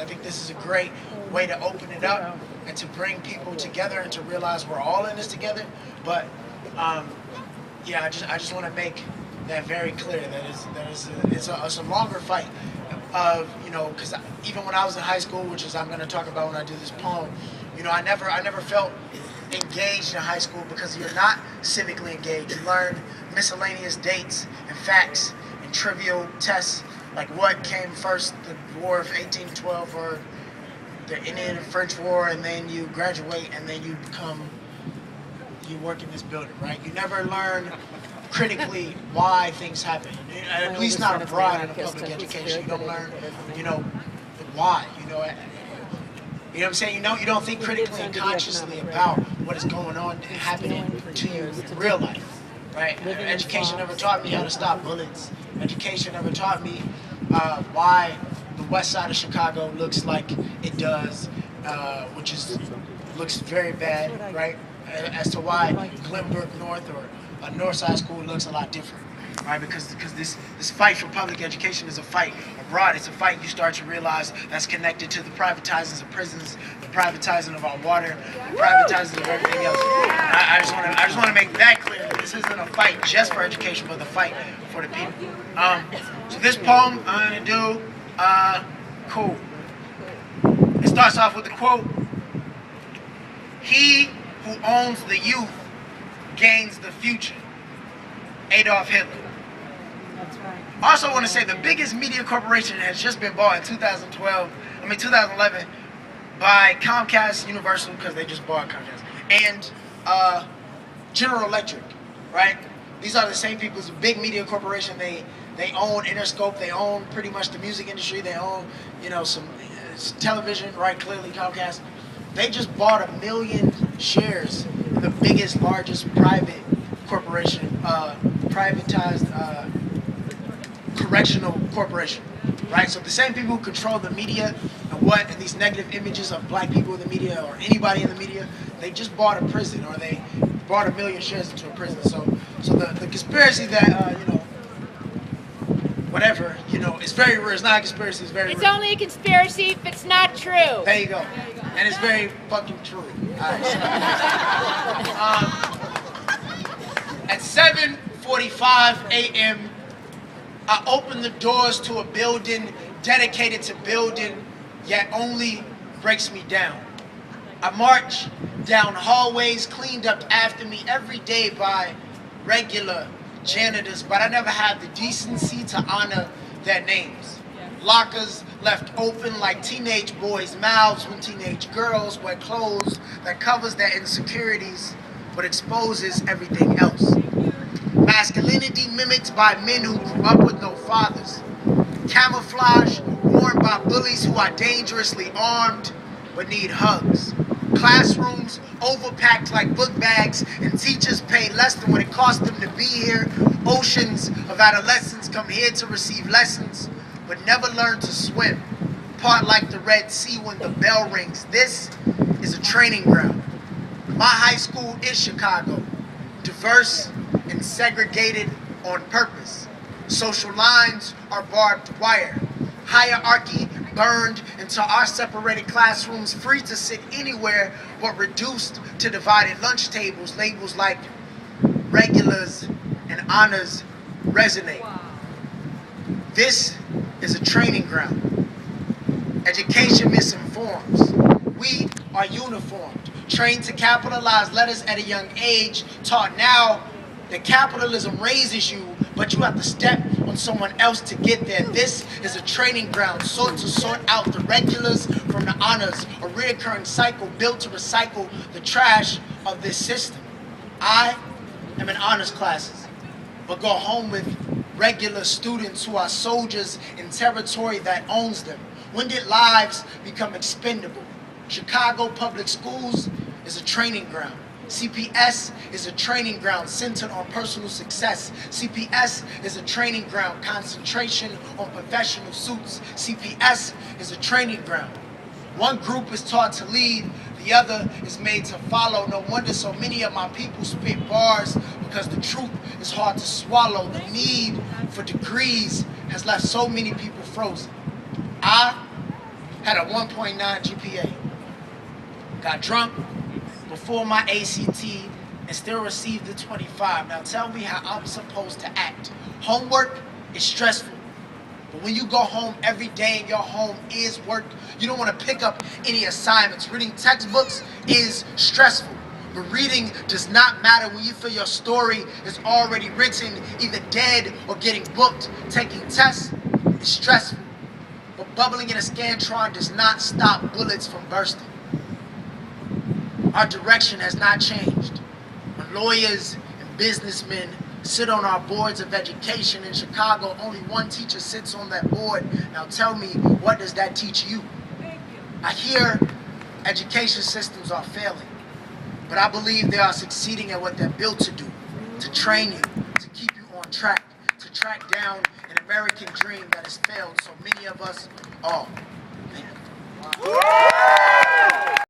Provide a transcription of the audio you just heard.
I think this is a great way to open it up and to bring people together and to realize we're all in this together. But yeah, I just want to make that very clear that it's a longer fight of, you know, because even when I was in high school, which is I'm going to talk about when I do this poem, you know, I never felt engaged in high school because you're not civically engaged. You learn miscellaneous dates and facts and trivial tests, like what came first, the War of 1812 or the Indian and French War, and then you graduate and then you work in this building, right? You never learn critically why things happen. At least not abroad in a public education. You don't learn, you know, why. You know what I'm saying? You don't think critically and consciously about what is going on and happening to you in real life, right? Education never taught me how to stop bullets. Education never taught me why the west side of Chicago looks like it does, which looks very bad, right? As to why Glenbrook North or a North Side School looks a lot different, right? Because this fight for public education is a fight abroad. It's a fight you start to realize that's connected to the privatizing of prisons, the privatizing of our water, the privatizing of everything else. I just want to make that clear. This isn't a fight just for education, but the fight for the people. So this poem I'm gonna do, cool. It starts off with the quote: "He who owns the youth gains the future." Adolf Hitler. That's right. I also want to say the biggest media corporation has just been bought in 2011 by Comcast, Universal, because they just bought Comcast, and General Electric, right? These are the same people. It's a big media corporation. They own Interscope. They own pretty much the music industry. They own, you know, some television, right? Clearly Comcast. They just bought 1 million shares in the biggest, largest private corporation, privatized correctional corporation, right? So the same people who control the media and these negative images of black people in the media or anybody in the media, they just bought a prison, or they bought 1 million shares into a prison. So the conspiracy that you know, whatever, you know, it's very real. It's not a conspiracy. It's very real. It's only a conspiracy if it's not true. There you go. And it's very fucking true. All right, so, at 7:45 a.m., I opened the doors to a building dedicated to building, yet only breaks me down. I march down hallways cleaned up after me every day by regular janitors, but I never had the decency to honor their names. Lockers left open like teenage boys' mouths when teenage girls wear clothes that covers their insecurities but exposes everything else. Masculinity mimicked by men who grew up with no fathers. Camouflage worn by bullies who are dangerously armed but need hugs. Classrooms overpacked like book bags, and teachers pay less than what it costs them to be here. Oceans of adolescents come here to receive lessons but never learn to swim. Part like the Red Sea when the bell rings. This is a training ground. My high school is Chicago, diverse and segregated on purpose. Social lines are barbed wire. Hierarchy burned into our separated classrooms, free to sit anywhere but reduced to divided lunch tables. Labels like regulars and honors resonate. This is a training ground. Education misinforms. We are uniformed, trained to capitalize letters at a young age, taught now that capitalism raises you, but you have to step on someone else to get there. This is a training ground sought to sort out the regulars from the honors, a reoccurring cycle built to recycle the trash of this system. I am in honors classes, but go home with regular students who are soldiers in territory that owns them. When did lives become expendable? Chicago Public Schools is a training ground. CPS is a training ground centered on personal success. CPS is a training ground, concentration on professional suits. CPS is a training ground. One group is taught to lead, the other is made to follow. No wonder so many of my people spit bars, because the truth is hard to swallow. The need for degrees has left so many people frozen. I had a 1.9 GPA. Got drunk before my ACT and still received the 25. Now tell me how I'm supposed to act. Homework is stressful. But when you go home every day and your home is work, you don't want to pick up any assignments. Reading textbooks is stressful. But reading does not matter when you feel your story is already written, either dead or getting booked. Taking tests is stressful. But bubbling in a Scantron does not stop bullets from bursting. Our direction has not changed. When lawyers and businessmen sit on our boards of education in Chicago, only one teacher sits on that board. Now tell me, what does that teach you? I hear education systems are failing, but I believe they are succeeding at what they're built to do, to train you, to keep you on track, to track down an American dream that has failed so many of us all.